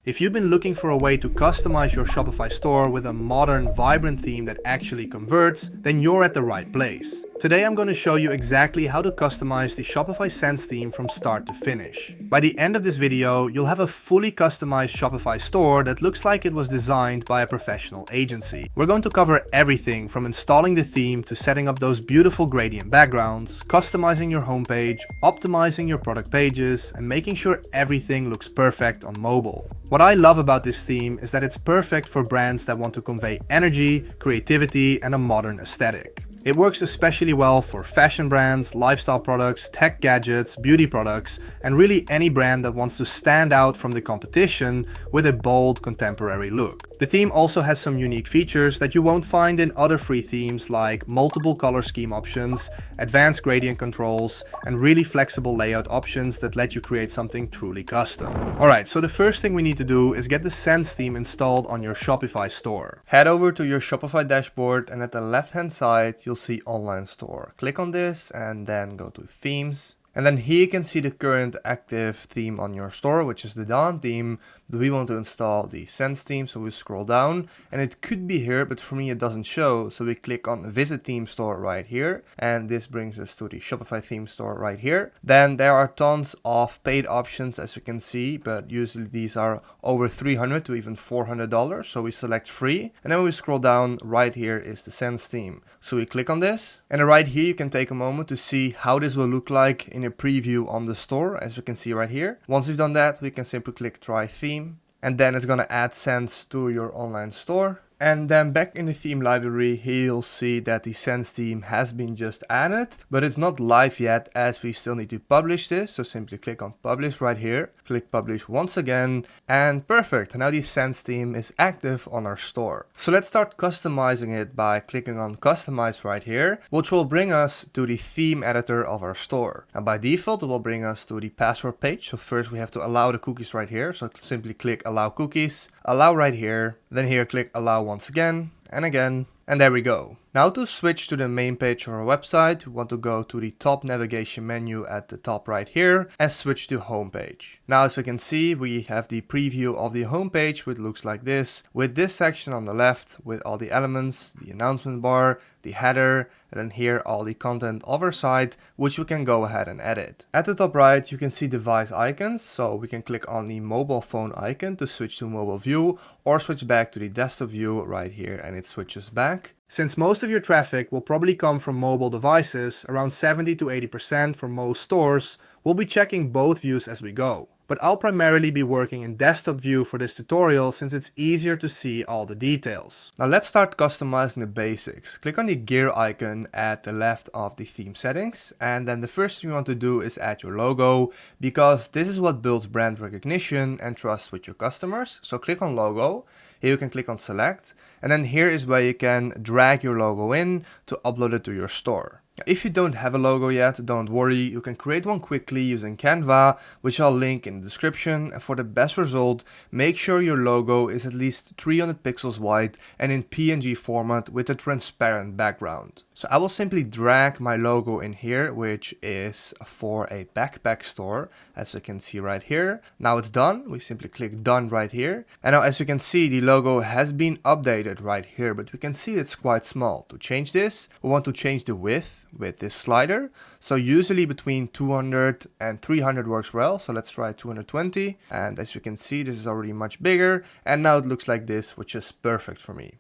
If you've been looking for a way to customize your Shopify store with a modern, vibrant theme that actually converts, then you're at the right place. Today I'm going to show you exactly how to customize the Shopify Sense theme from start to finish. By the end of this video, you'll have a fully customized Shopify store that looks like it was designed by a professional agency. We're going to cover everything from installing the theme to setting up those beautiful gradient backgrounds, customizing your homepage, optimizing your product pages, and making sure everything looks perfect on mobile. What I love about this theme is that it's perfect for brands that want to convey energy, creativity, and a modern aesthetic. It works especially well for fashion brands, lifestyle products, tech gadgets, beauty products, and really any brand that wants to stand out from the competition with a bold contemporary look. The theme also has some unique features that you won't find in other free themes, like multiple color scheme options, advanced gradient controls, and really flexible layout options that let you create something truly custom. Alright, so the first thing we need to do is get the Sense theme installed on your Shopify store. Head over to your Shopify dashboard, and at the left hand side you'll see Online Store. Click on this and then go to Themes. And then here you can see the current active theme on your store, which is the Dawn theme. But we want to install the Sense theme, so we scroll down and it could be here, but for me it doesn't show. So we click on Visit Theme Store right here, and this brings us to the Shopify theme store right here. Then there are tons of paid options, as we can see, but usually these are over $300 to even $400. So we select free, and then we scroll down. Right here is the Sense theme. So we click on this, and right here you can take a moment to see how this will look like in a preview on the store, as we can see right here. Once we've done that, we can simply click Try Theme, and then it's going to add Sense to your online store. And then back in the theme library, here you'll see that the Sense theme has been just added, but it's not live yet as we still need to publish this. So simply click on Publish right here, click Publish once again, and perfect. Now the Sense theme is active on our store. So let's start customizing it by clicking on Customize right here, which will bring us to the theme editor of our store. And by default, it will bring us to the password page. So first we have to allow the cookies right here. So simply click Allow Cookies, allow right here, then here click Allow once again, and there we go. Now to switch to the main page of our website, we want to go to the top navigation menu at the top right here and switch to home page. Now as we can see, we have the preview of the home page, which looks like this, with this section on the left with all the elements, the announcement bar, the header, and then here all the content of our site, which we can go ahead and edit. At the top right, you can see device icons, so we can click on the mobile phone icon to switch to mobile view, or switch back to the desktop view right here, and it switches back. Since most of your traffic will probably come from mobile devices, around 70 to 80% for most stores, we'll be checking both views as we go. But I'll primarily be working in desktop view for this tutorial since it's easier to see all the details. Now let's start customizing the basics. Click on the gear icon at the left of the theme settings, and then the first thing you want to do is add your logo, because this is what builds brand recognition and trust with your customers. So click on logo. Here you can click on select, and then here is where you can drag your logo in to upload it to your store. If you don't have a logo yet, don't worry, you can create one quickly using Canva, which I'll link in the description. And for the best result, make sure your logo is at least 300 pixels wide and in PNG format with a transparent background. So I will simply drag my logo in here, which is for a backpack store, as you can see right here. Now it's done. We simply click done right here. And now as you can see, the logo has been updated right here, but we can see it's quite small. To change this, we want to change the width with this slider. So usually between 200 and 300 works well. So let's try 220. And as you can see, this is already much bigger. And now it looks like this, which is perfect for me.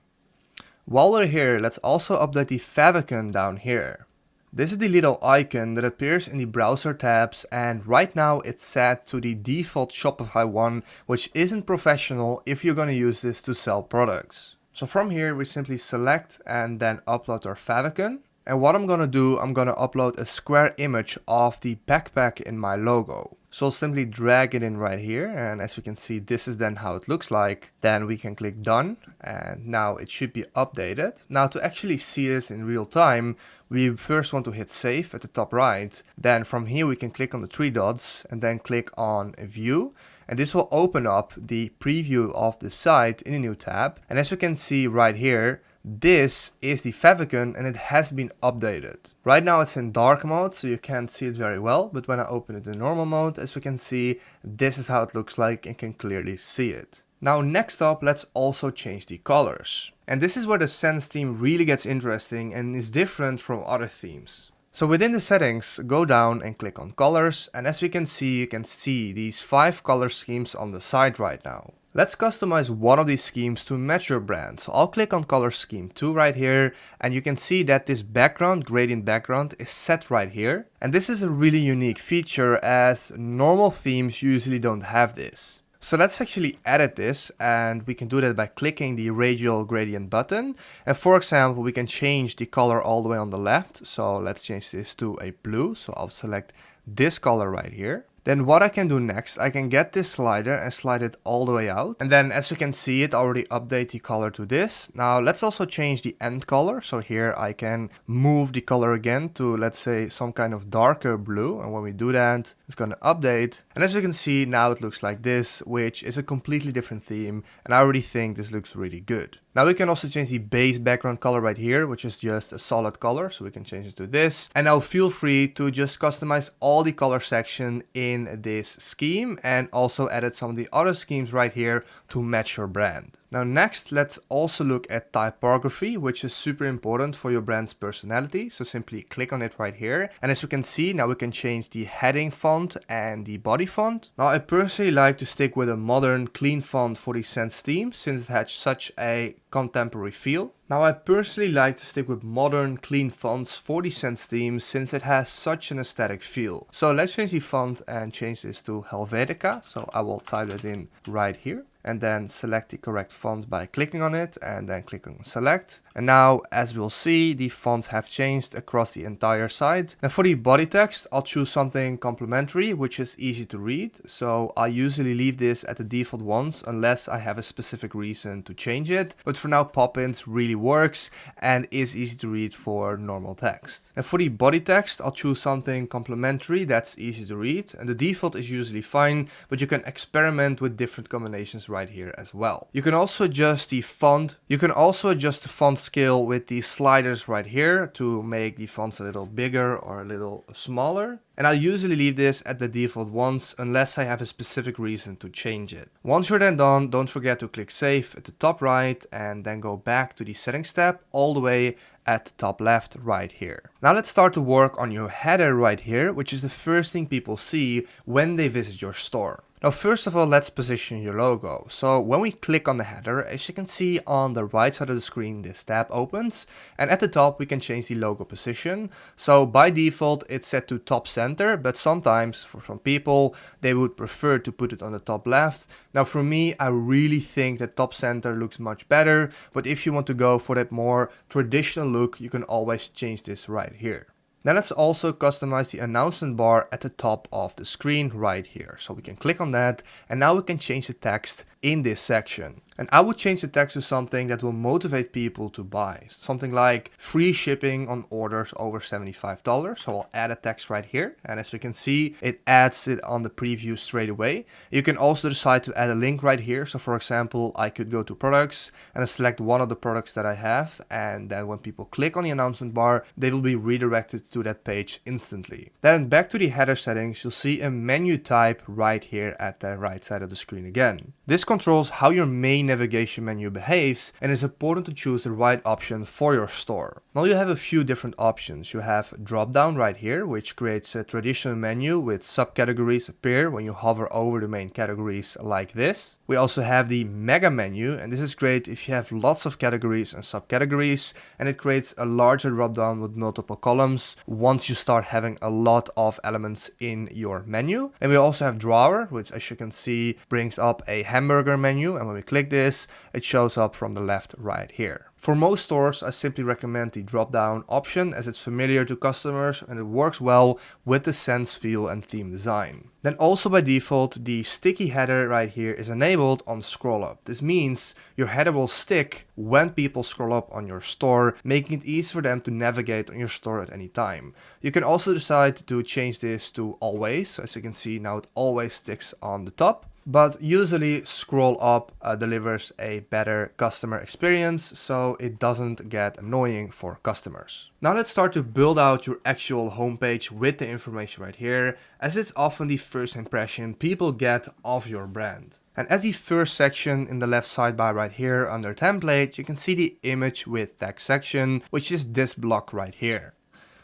While we're here, let's also update the favicon down here. This is the little icon that appears in the browser tabs, and right now it's set to the default Shopify one, which isn't professional if you're going to use this to sell products. So from here, we simply select and then upload our favicon. And what I'm going to do, I'm going to upload a square image of the backpack in my logo. So I'll simply drag it in right here, and as we can see, this is then how it looks like. Then we can click done, and now it should be updated. Now to actually see this in real time, we first want to hit save at the top right. Then from here we can click on the three dots and then click on view. And this will open up the preview of the site in a new tab. And as you can see right here, This is the Favicon and it has been updated. Right now it's in dark mode, so you can't see it very well, but when I open it in normal mode, as we can see, this is how it looks like and can clearly see it. Now next up, let's also change the colors. And this is where the Sense theme really gets interesting and is different from other themes. So within the settings, go down and click on colors, and as we can see, you can see these 5 color schemes on the side right now. Let's customize one of these schemes to match your brand. So I'll click on color scheme 2 right here, and you can see that this background, gradient background, is set right here. And this is a really unique feature as normal themes usually don't have this. So let's actually edit this, and we can do that by clicking the radial gradient button. And for example, we can change the color all the way on the left. So let's change this to a blue. So I'll select this color right here. Then what I can do next, I can get this slider and slide it all the way out. And then as you can see, it already update the color to this. Now let's also change the end color. So here I can move the color again to, let's say, some kind of darker blue. And when we do that, it's going to update. And as you can see, now it looks like this, which is a completely different theme. And I already think this looks really good. Now we can also change the base background color right here, which is just a solid color. So we can change it to this. And now feel free to just customize all the color section in this scheme and also edit some of the other schemes right here to match your brand. Now next, let's also look at typography, which is super important for your brand's personality. So simply click on it right here. And as we can see, now we can change the heading font and the body font. Now I personally like to stick with a modern, clean font for the Sense theme since it has such a contemporary feel. Now I personally like to stick with modern, clean fonts for the Sense theme since it has such an aesthetic feel. So let's change the font and change this to Helvetica. So I will type it in right here. And then select the correct font by clicking on it and then click on select. And now, as we'll see, the fonts have changed across the entire site. And for the body text, I'll choose something complementary, which is easy to read. So I usually leave this at the default ones unless I have a specific reason to change it. But for now, pop-ins really works and is easy to read for normal text. And for the body text, I'll choose something complementary that's easy to read. And the default is usually fine, but you can experiment with different combinations right here as well. You can also adjust the font. You can also adjust the font scale with these sliders right here to make the fonts a little bigger or a little smaller. And I'll usually leave this at the default ones unless I have a specific reason to change it. Once you're then done, don't forget to click save at the top right and then go back to the settings tab all the way at the top left right here. Now let's start to work on your header right here, which is the first thing people see when they visit your store. Now first of all, let's position your logo. So when we click on the header, as you can see on the right side of the screen, this tab opens, and at the top we can change the logo position. So by default it's set to top center, but sometimes for some people they would prefer to put it on the top left. Now for me, I really think that top center looks much better, but if you want to go for that more traditional look, you can always change this right here. Now let's also customize the announcement bar at the top of the screen right here. So we can click on that and now we can change the text in this section. And I would change the text to something that will motivate people to buy. Something like free shipping on orders over $75. So I'll add a text right here. And as we can see, it adds it on the preview straight away. You can also decide to add a link right here. So for example, I could go to products and select one of the products that I have. And then when people click on the announcement bar, they will be redirected to that page instantly. Then back to the header settings, you'll see a menu type right here at the right side of the screen again. This controls how your main navigation menu behaves, and it's important to choose the right option for your store. Now you have a few different options. You have drop down right here, which creates a traditional menu with subcategories appear when you hover over the main categories like this. We also have the mega menu, and this is great if you have lots of categories and subcategories, and it creates a larger drop down with multiple columns once you start having a lot of elements in your menu. And we also have drawer, which as you can see brings up a hamburger menu, and when we click this, it shows up from the left right here. For most stores, I simply recommend the drop-down option as it's familiar to customers and it works well with the Sense feel and theme design. Then also by default, the sticky header right here is enabled on scroll up. This means your header will stick when people scroll up on your store, making it easy for them to navigate on your store at any time. You can also decide to change this to always. As you can see now, it always sticks on the top. but usually scroll up delivers a better customer experience, so it doesn't get annoying for customers. Now let's start to build out your actual homepage with the information right here, as it's often the first impression people get of your brand. And as the first section in the left sidebar right here under template, you can see the image with text section, which is this block right here.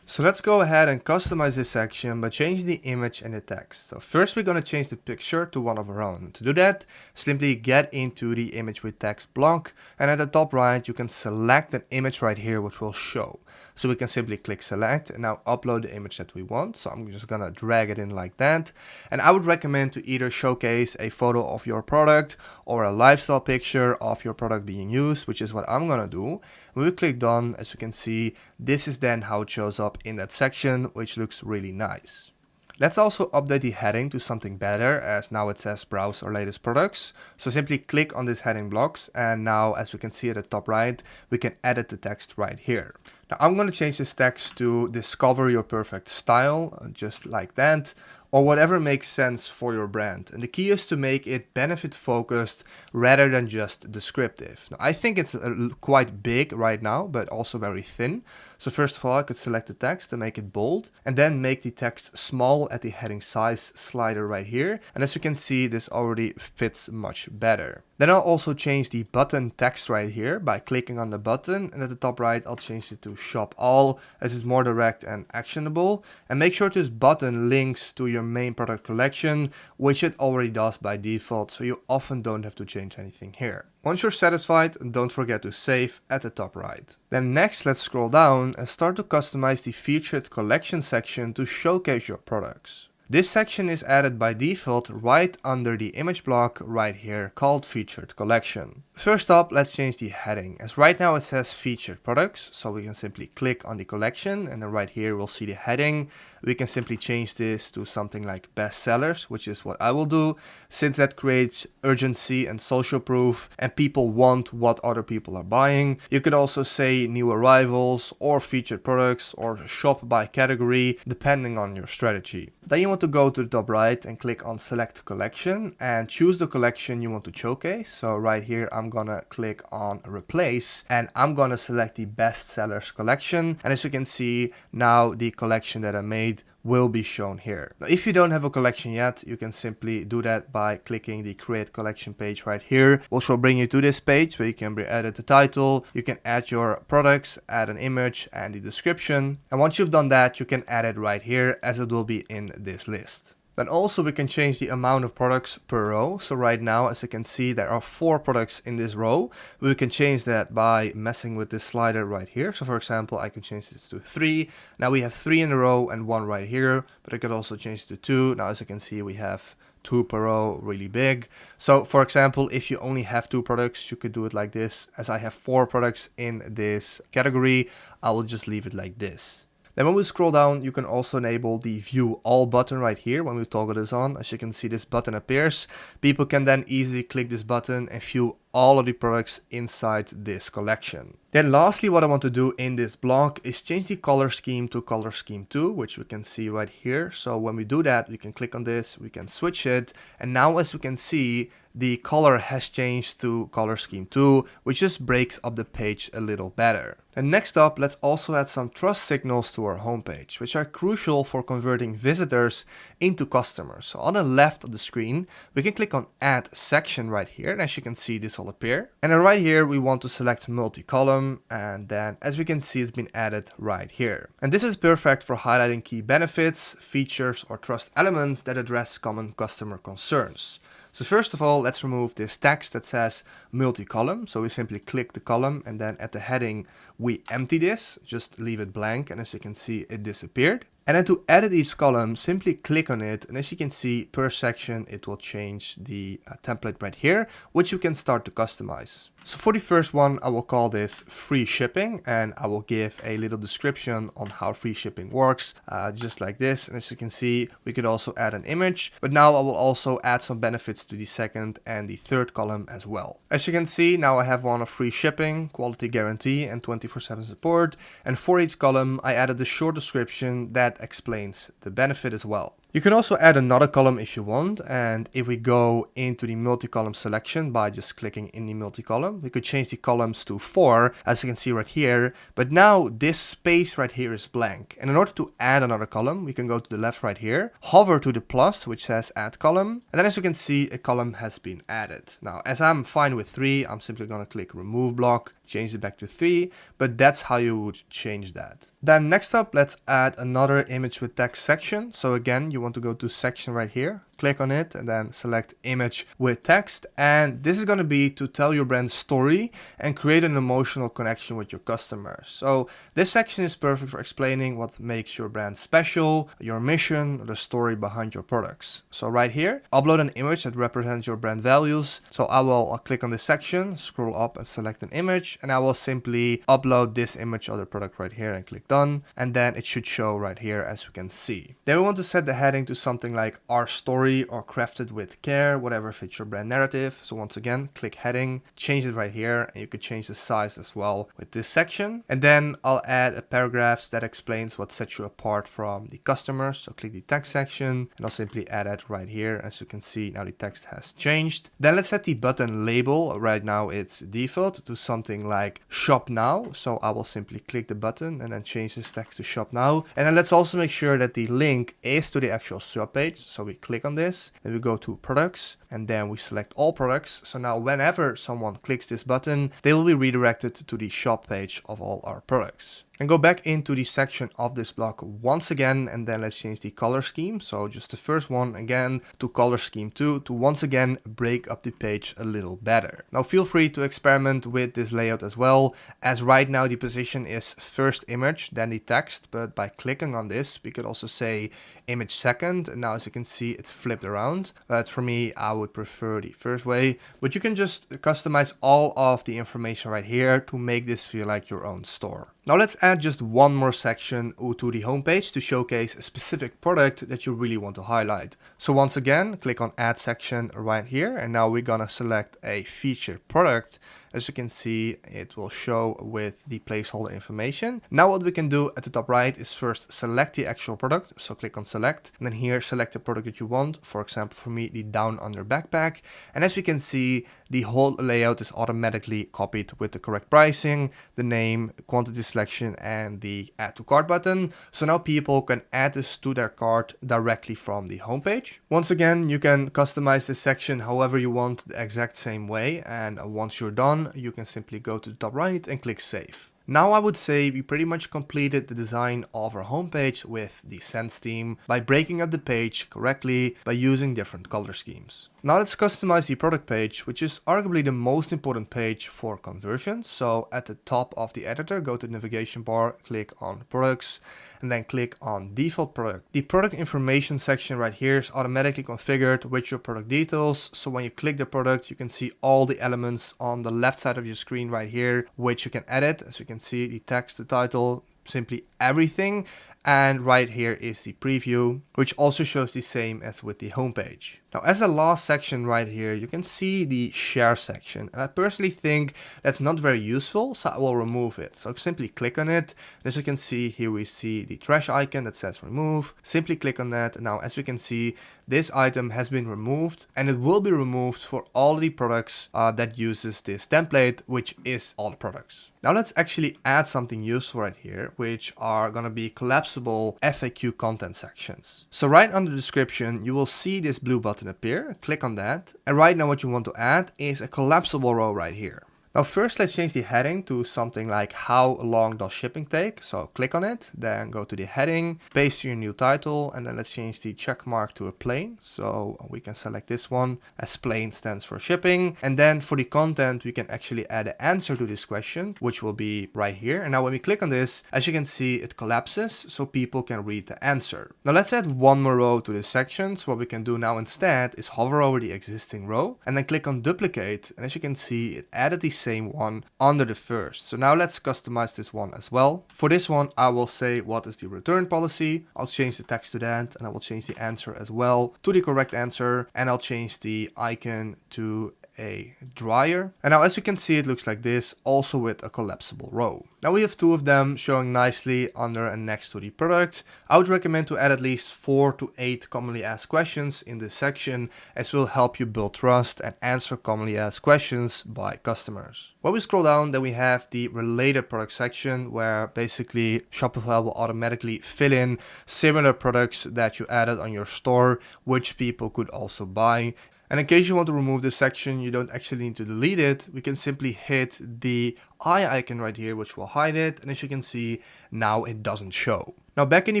So let's go ahead and customize this section by changing the image and the text. So first we're going to change the picture to one of our own. To do that, simply get into the image with text block, and at the top right you can select an image right here which will show. So we can simply click select and now upload the image that we want. So I'm just gonna drag it in like that. And I would recommend to either showcase a photo of your product or a lifestyle picture of your product being used, which is what I'm gonna do. When we click done, as you can see, this is then how it shows up in that section, which looks really nice. Let's also update the heading to something better, as now it says browse our latest products. So simply click on this heading blocks, and now as we can see at the top right, we can edit the text right here. Now I'm going to change this text to discover your perfect style, just like that, or whatever makes sense for your brand. And the key is to make it benefit focused rather than just descriptive. Now, I think it's quite big right now, but also very thin. So first of all, I could select the text and make it bold, and then make the text small at the heading size slider right here. And as you can see, this already fits much better. Then I'll also change the button text right here by clicking on the button, and at the top right, I'll change it to shop all, as it's more direct and actionable. And make sure this button links to your main product collection, which it already does by default, so you often don't have to change anything here. Once you're satisfied, don't forget to save at the top right. Then next, let's scroll down and start to customize the featured collection section to showcase your products. This section is added by default right under the image block right here called Featured Collection. First up, let's change the heading, as right now it says Featured Products, so we can simply click on the collection, and then right here we'll see the heading. We can simply change this to something like Best Sellers, which is what I will do, since that creates urgency and social proof, and people want what other people are buying. You could also say New Arrivals, or Featured Products, or Shop by Category, depending on your strategy. Then you want to go to the top right and click on Select Collection and choose the collection you want to showcase. So right here I'm gonna click on Replace, and I'm gonna select the Best Sellers collection, and as you can see, now the collection that I made will be shown here. Now, if you don't have a collection yet, you can simply do that by clicking the Create Collection page right here, which will bring you to this page where you can edit the title, you can add your products, add an image and the description. And once you've done that, you can add it right here, as it will be in this list. Then also we can change the amount of products per row. So right now, as you can see, there are 4 products in this row. We can change that by messing with this slider right here. So for example, I can change this to 3. Now we have 3 in a row and 1 right here, but I could also change it to 2. Now as you can see, we have 2 per row, really big. So for example, if you only have 2 products, you could do it like this. As I have 4 products in this category, I will just leave it like this. Then when we scroll down, you can also enable the View All button right here. When we toggle this on, as you can see, this button appears. People can then easily click this button and view all of the products inside this collection. Then lastly, what I want to do in this block is change the color scheme to Color Scheme 2, which we can see right here. So when we do that, we can click on this, we can switch it, and now as we can see, the color has changed to Color Scheme 2, which just breaks up the page a little better. And next up, let's also add some trust signals to our homepage, which are crucial for converting visitors into customers. So on the left of the screen, we can click on Add Section right here, and as you can see, this will appear. And then right here, we want to select multi-column, and then as we can see, it's been added right here. And this is perfect for highlighting key benefits, features, or trust elements that address common customer concerns. So first of all, let's remove this text that says multi-column. So we simply click the column, and then at the heading, we empty this, just leave it blank. And as you can see, it disappeared. And then to edit each column, simply click on it. And as you can see, per section, it will change the template right here, which you can start to customize. So for the first one, I will call this free shipping, and I will give a little description on how free shipping works, just like this. And as you can see, we could also add an image, but now I will also add some benefits to the second and the third column as well. As you can see, now I have one of free shipping, quality guarantee, and 24/7 support. And for each column, I added a short description that explains the benefit as well. You can also add another column if you want, and if we go into the multi-column selection by just clicking in the multi-column, we could change the columns to 4, as you can see right here, but now this space right here is blank. And in order to add another column, we can go to the left right here, hover to the plus which says add column, and then as you can see, a column has been added. Now as I'm fine with 3, I'm simply going to click remove block, change it back to 3, but that's how you would change that. Then next up, let's add another image with text section. So again, you want to go to section right here, click on it, and then select image with text. And this is going to be to tell your brand's story and create an emotional connection with your customers. So this section is perfect for explaining what makes your brand special, your mission, or the story behind your products. So right here, upload an image that represents your brand values. So I'll click on this section, scroll up and select an image, and I will simply upload this image of the product right here and click done, and then it should show right here as we can see. Then we want to set the heading to something like our story or crafted with care, whatever fits your brand narrative. So once again, click heading, change it right here, and you could change the size as well with this section. And then I'll add a paragraph that explains what sets you apart from the customers. So click the text section and I'll simply add it right here. As you can see, now the text has changed. Then let's set the button label. Right now it's default to something like shop now. So I will simply click the button and then change this text to shop now. And then let's also make sure that the link is to the actual shop page. So we click on this, then we go to products, and then we select all products. So now whenever someone clicks this button, they will be redirected to the shop page of all our products. And go back into the section of this block once again, and then let's change the color scheme. So just the first one again to color scheme 2 to once again break up the page a little better. Now feel free to experiment with this layout as well, as right now the position is first image, then the text, but by clicking on this, we could also say image second. And now as you can see, it's flipped around. But for me, I would prefer the first way, but you can just customize all of the information right here to make this feel like your own store. Now let's add just one more section to the homepage to showcase a specific product that you really want to highlight. So once again, click on add section right here, and now we're gonna select a featured product. As you can see, it will show with the placeholder information. Now what we can do at the top right is first select the actual product. So click on select, and then here select the product that you want. For example, for me, the down under backpack. And as we can see, the whole layout is automatically copied with the correct pricing, the name, quantity selection, and the add to cart button. So now people can add this to their cart directly from the homepage. Once again, you can customize this section however you want, the exact same way. And once you're done, you can simply go to the top right and click save. Now I would say we pretty much completed the design of our homepage with the Sense theme by breaking up the page correctly by using different color schemes. Now let's customize the product page, which is arguably the most important page for conversions. So at the top of the editor, go to the navigation bar, click on products, and then click on default product. The product information section right here is automatically configured with your product details. So when you click the product, you can see all the elements on the left side of your screen right here, which you can edit. As you can see, the text, the title, simply everything. And right here is the preview, which also shows the same as with the homepage. Now, as a last section right here, you can see the share section. And I personally think that's not very useful, so I will remove it. So simply click on it. As you can see, here we see the trash icon that says remove. Simply click on that. Now, as we can see, this item has been removed, and it will be removed for all the products that uses this template, which is all the products. Now let's actually add something useful right here, which are going to be collapsible FAQ content sections. So right under the description, you will see this blue button appear. Click on that. And right now what you want to add is a collapsible row right here. Now first let's change the heading to something like how long does shipping take. So click on it, then go to the heading, paste your new title, and then let's change the check mark to a plain. So we can select this one as plain stands for shipping. And then for the content, we can actually add an answer to this question, which will be right here. And now when we click on this, as you can see, it collapses so people can read the answer. Now let's add one more row to this section. So what we can do now instead is hover over the existing row and then click on duplicate. And as you can see, it added the same one under the first. So now let's customize this one as well. For this one, I will say what is the return policy. I'll change the text to that, and I will change the answer as well to the correct answer, and I'll change the icon to a dryer. And now as you can see, it looks like this, also with a collapsible row. Now we have two of them showing nicely under and next to the product. I would recommend to add at least 4 to 8 commonly asked questions in this section, as will help you build trust and answer commonly asked questions by customers. When we scroll down, then we have the related product section, where basically Shopify will automatically fill in similar products that you added on your store, which people could also buy. And in case you want to remove this section, you don't actually need to delete it. We can simply hit the eye icon right here, which will hide it. And as you can see, now it doesn't show. Now back in the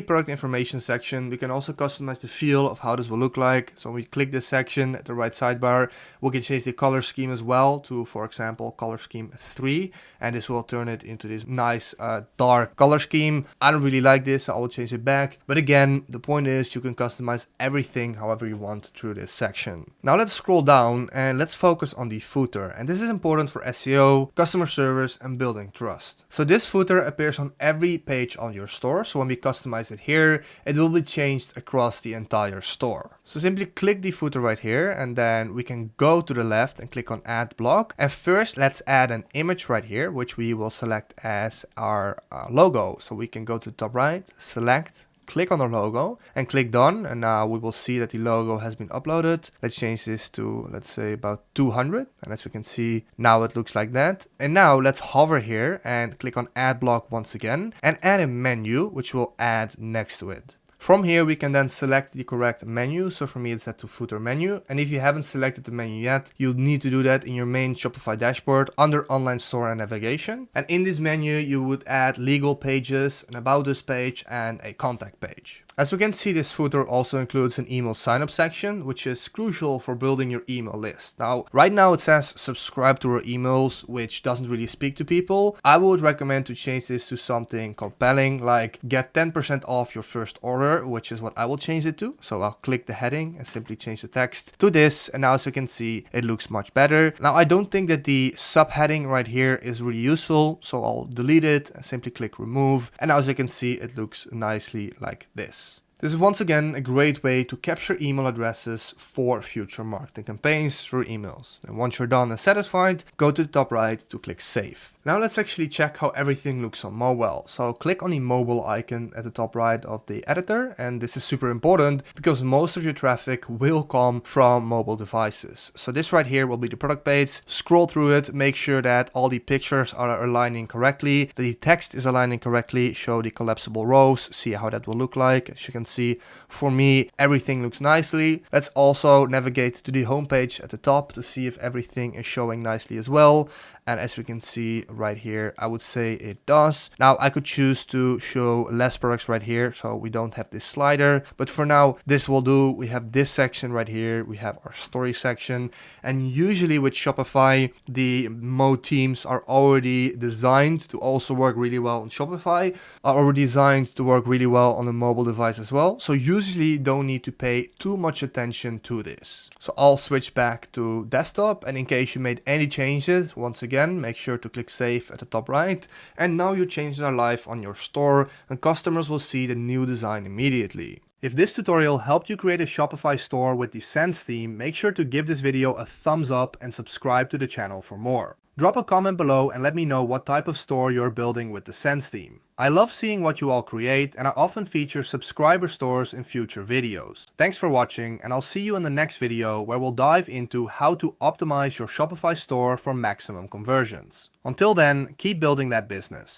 product information section, we can also customize the feel of how this will look like. So when we click this section at the right sidebar, we can change the color scheme as well to, for example, color scheme 3. And this will turn it into this nice dark color scheme. I don't really like this, so I will change it back. But again, the point is you can customize everything however you want through this section. Now let's scroll down and let's focus on the footer. And this is important for SEO, customer service, and building trust. So this footer appears on every page on your store. So when we customize it here, it will be changed across the entire store. So simply click the footer right here, and then we can go to the left and click on add block. And first let's add an image right here, which we will select as our logo. So we can go to the top right, select, click on the logo and click done, and now we will see that the logo has been uploaded. Let's change this to, let's say, about 200, and as you can see, now it looks like that. And now let's hover here and click on add block once again and add a menu which will add next to it. From here, we can then select the correct menu. So for me, it's set to footer menu. And if you haven't selected the menu yet, you'll need to do that in your main Shopify dashboard under online store and navigation. And in this menu, you would add legal pages, an about us page, and a contact page. As we can see, this footer also includes an email sign-up section, which is crucial for building your email list. Now, right now it says subscribe to our emails, which doesn't really speak to people. I would recommend to change this to something compelling, like get 10% off your first order, which is what I will change it to. So I'll click the heading and simply change the text to this. And now as you can see, it looks much better. Now, I don't think that the subheading right here is really useful. So I'll delete it and simply click remove. And now as you can see, it looks nicely like this. This is once again a great way to capture email addresses for future marketing campaigns through emails. And once you're done and satisfied, go to the top right to click save. Now let's actually check how everything looks on mobile. So click on the mobile icon at the top right of the editor. And this is super important because most of your traffic will come from mobile devices. So this right here will be the product page. Scroll through it, make sure that all the pictures are aligning correctly, that the text is aligning correctly, show the collapsible rows, see how that will look like. As you can see, for me, everything looks nicely. Let's also navigate to the home page at the top to see if everything is showing nicely as well. And as we can see right here, I would say it does. Now I could choose to show less products right here, so we don't have this slider, but for now this will do. We have this section right here, we have our story section, and usually with Shopify the mode themes are already designed to also work really well on Shopify, are already designed to work really well on a mobile device as well, so usually don't need to pay too much attention to this. So I'll switch back to desktop, and in case you made any changes, once again, make sure to click save at the top right. And now your changes are live on your store and customers will see the new design immediately. If this tutorial helped you create a Shopify store with the Sense theme, make sure to give this video a thumbs up and subscribe to the channel for more. Drop a comment below and let me know what type of store you're building with the Sense theme. I love seeing what you all create, and I often feature subscriber stores in future videos. Thanks for watching, and I'll see you in the next video where we'll dive into how to optimize your Shopify store for maximum conversions. Until then, keep building that business.